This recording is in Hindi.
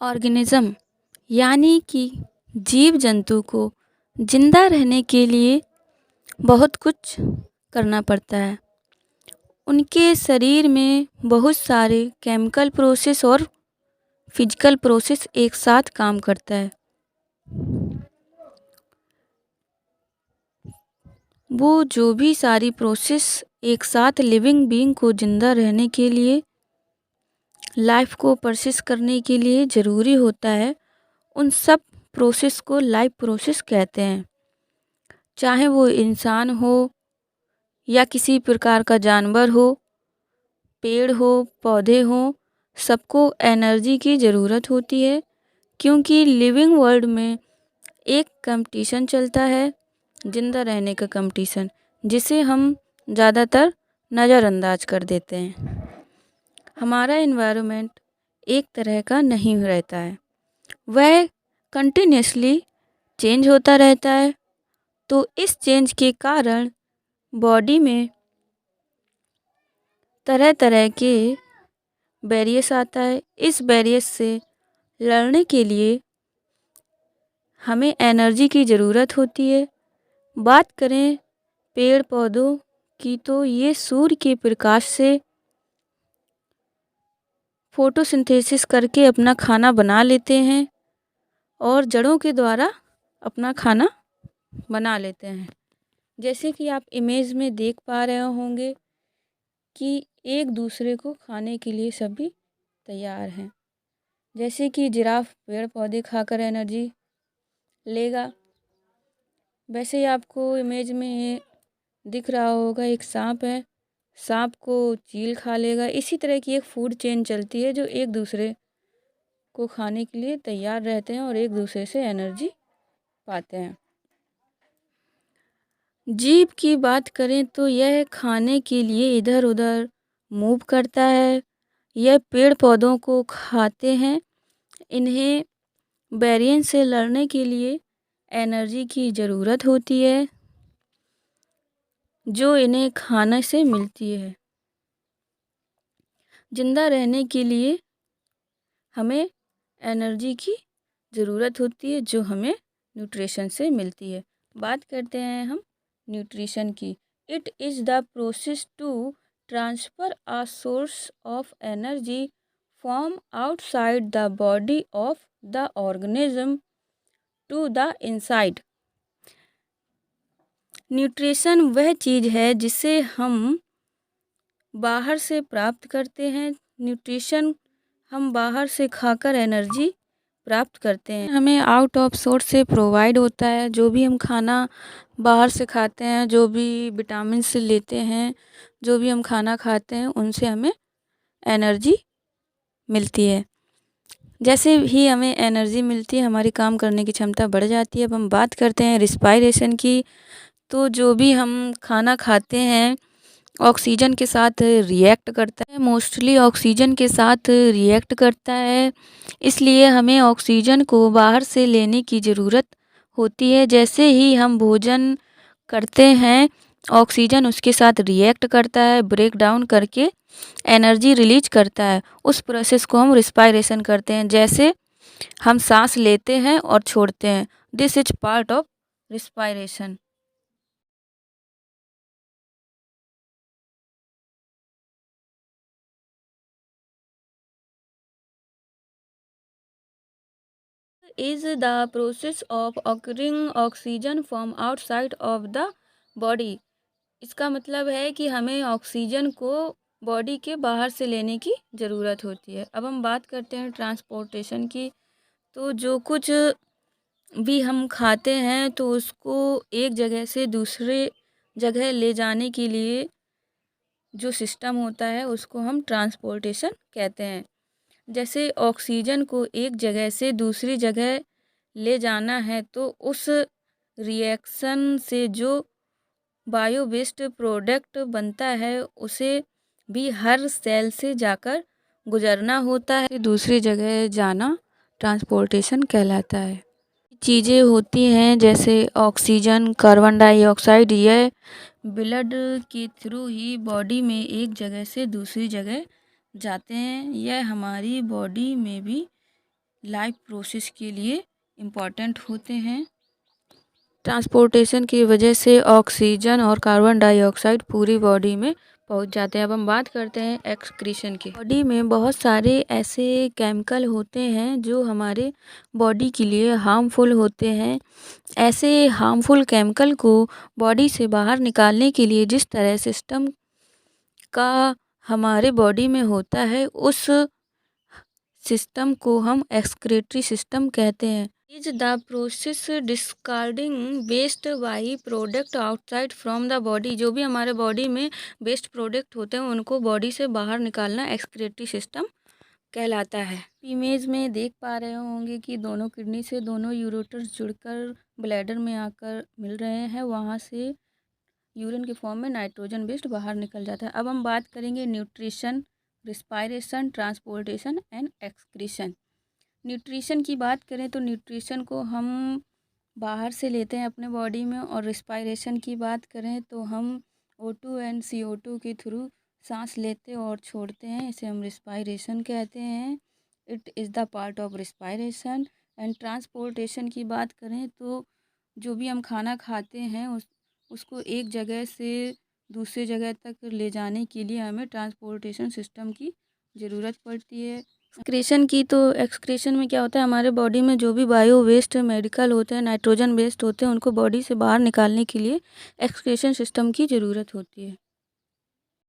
ऑर्गेनिज्म यानी कि जीव जंतु को जिंदा रहने के लिए बहुत कुछ करना पड़ता है। उनके शरीर में बहुत सारे केमिकल प्रोसेस और फिजिकल प्रोसेस एक साथ काम करता है। वो जो भी सारी प्रोसेस एक साथ लिविंग बीइंग को जिंदा रहने के लिए, लाइफ को परसिस्ट करने के लिए ज़रूरी होता है, उन सब प्रोसेस को लाइफ प्रोसेस कहते हैं। चाहे वो इंसान हो या किसी प्रकार का जानवर हो, पेड़ हो, पौधे हो, सबको एनर्जी की ज़रूरत होती है, क्योंकि लिविंग वर्ल्ड में एक कंपटीशन चलता है, जिंदा रहने का कंपटीशन, जिसे हम ज़्यादातर नज़रअंदाज कर देते हैं। हमारा एनवायरनमेंट एक तरह का नहीं रहता है, वह कंटिन्यूसली चेंज होता रहता है। तो इस चेंज के कारण बॉडी में तरह तरह के बैरियर्स आता है। इस बैरियर्स से लड़ने के लिए हमें एनर्जी की ज़रूरत होती है। बात करें पेड़ पौधों की, तो ये सूर्य के प्रकाश से फोटोसिंथेसिस करके अपना खाना बना लेते हैं और जड़ों के द्वारा अपना खाना बना लेते हैं। जैसे कि आप इमेज में देख पा रहे होंगे कि एक दूसरे को खाने के लिए सभी तैयार हैं। जैसे कि जिराफ पेड़ पौधे खाकर एनर्जी लेगा, वैसे ही आपको इमेज में दिख रहा होगा एक सांप है, सांप को चील खा लेगा। इसी तरह की एक फूड चेन चलती है, जो एक दूसरे को खाने के लिए तैयार रहते हैं और एक दूसरे से एनर्जी पाते हैं। जीव की बात करें तो यह खाने के लिए इधर उधर मूव करता है। यह पेड़ पौधों को खाते हैं। इन्हें बैरियर से लड़ने के लिए एनर्जी की ज़रूरत होती है, जो इन्हें खाने से मिलती है। जिंदा रहने के लिए हमें एनर्जी की ज़रूरत होती है, जो हमें न्यूट्रिशन से मिलती है। बात करते हैं हम न्यूट्रिशन की। It is the process to transfer a source of energy from outside the body of the organism to the inside. Nutrition वह चीज़ है जिसे हम बाहर से प्राप्त करते हैं। न्यूट्रिशन हम बाहर से खाकर एनर्जी प्राप्त करते हैं। हमें आउट ऑफ सोर्स से प्रोवाइड होता है। जो भी हम खाना बाहर से खाते हैं, जो भी विटामिन से लेते हैं, जो भी हम खाना खाते हैं, उनसे हमें एनर्जी मिलती है। जैसे ही हमें एनर्जी मिलती है, हमारी काम करने की क्षमता बढ़ जाती है। अब हम बात करते हैं रिस्पायरेशन की। तो जो भी हम खाना खाते हैं ऑक्सीजन के साथ रिएक्ट करता है, मोस्टली ऑक्सीजन के साथ रिएक्ट करता है। इसलिए हमें ऑक्सीजन को बाहर से लेने की ज़रूरत होती है। जैसे ही हम भोजन करते हैं, ऑक्सीजन उसके साथ रिएक्ट करता है, ब्रेक डाउन करके एनर्जी रिलीज करता है। उस प्रोसेस को हम रिस्पायरेशन करते हैं। जैसे हम सांस लेते हैं और छोड़ते हैं, this is part of respiration. Is the process of occurring oxygen from outside of the body. इसका मतलब है कि हमें ऑक्सीजन को बॉडी के बाहर से लेने की ज़रूरत होती है। अब हम बात करते हैं ट्रांसपोर्टेशन की। तो जो कुछ भी हम खाते हैं, तो उसको एक जगह से दूसरे जगह ले जाने के लिए जो सिस्टम होता है, उसको हम ट्रांसपोर्टेशन कहते हैं। जैसे ऑक्सीजन को एक जगह से दूसरी जगह ले जाना है, तो उस रिएक्शन से जो बायो वेस्ट प्रोडक्ट बनता है, उसे भी हर सेल से जाकर गुजरना होता है। दूसरी जगह जाना ट्रांसपोर्टेशन कहलाता है। चीज़ें होती हैं जैसे ऑक्सीजन, कार्बन डाइऑक्साइड, यह ब्लड के थ्रू ही बॉडी में एक जगह से दूसरी जगह जाते हैं। यह हमारी बॉडी में भी लाइफ प्रोसेस के लिए इम्पॉर्टेंट होते हैं। ट्रांसपोर्टेशन की वजह से ऑक्सीजन और कार्बन डाइऑक्साइड पूरी बॉडी में पहुंच जाते हैं। अब हम बात करते हैं एक्सक्रीशन की। बॉडी में बहुत सारे ऐसे केमिकल होते हैं जो हमारे बॉडी के लिए हार्मफुल होते हैं। ऐसे हार्मफुल केमिकल को बॉडी से बाहर निकालने के लिए जिस तरह सिस्टम का हमारे बॉडी में होता है, उस सिस्टम को हम एक्सक्रीटरी सिस्टम कहते हैं। Is the process discarding waste by product outside from the body. जो भी हमारे बॉडी में वेस्ट प्रोडक्ट होते हैं उनको बॉडी से बाहर निकालना एक्सक्रीटरी सिस्टम कहलाता है। इमेज में देख पा रहे होंगे कि दोनों किडनी से दोनों यूरोटर्स जुड़कर ब्लैडर में आकर मिल रहे हैं, वहाँ से यूरिन के फॉर्म में नाइट्रोजन वेस्ट बाहर निकल जाता है। अब हम बात करेंगे nutrition, respiration, transportation and excretion. Nutrition की बात करें तो न्यूट्रिशन को हम बाहर से लेते हैं अपने बॉडी में, और रिस्पायरेशन की बात करें तो हम O2 एंड CO2 के थ्रू सांस लेते और छोड़ते हैं, इसे हम रिस्पायरेशन कहते हैं। It is the part of respiration. And transportation की बात करें तो जो भी हम खाना खाते हैं उसको एक जगह से दूसरी जगह तक ले जाने के लिए हमें ट्रांसपोर्टेशन सिस्टम की ज़रूरत पड़ती है। एक्सक्रीशन की तो एक्सक्रीशन में क्या होता है, हमारे बॉडी में जो भी बायो वेस्ट मेडिकल होते हैं, नाइट्रोजन वेस्ट होते हैं, उनको बॉडी से बाहर निकालने के लिए एक्सक्रीशन सिस्टम की ज़रूरत होती है।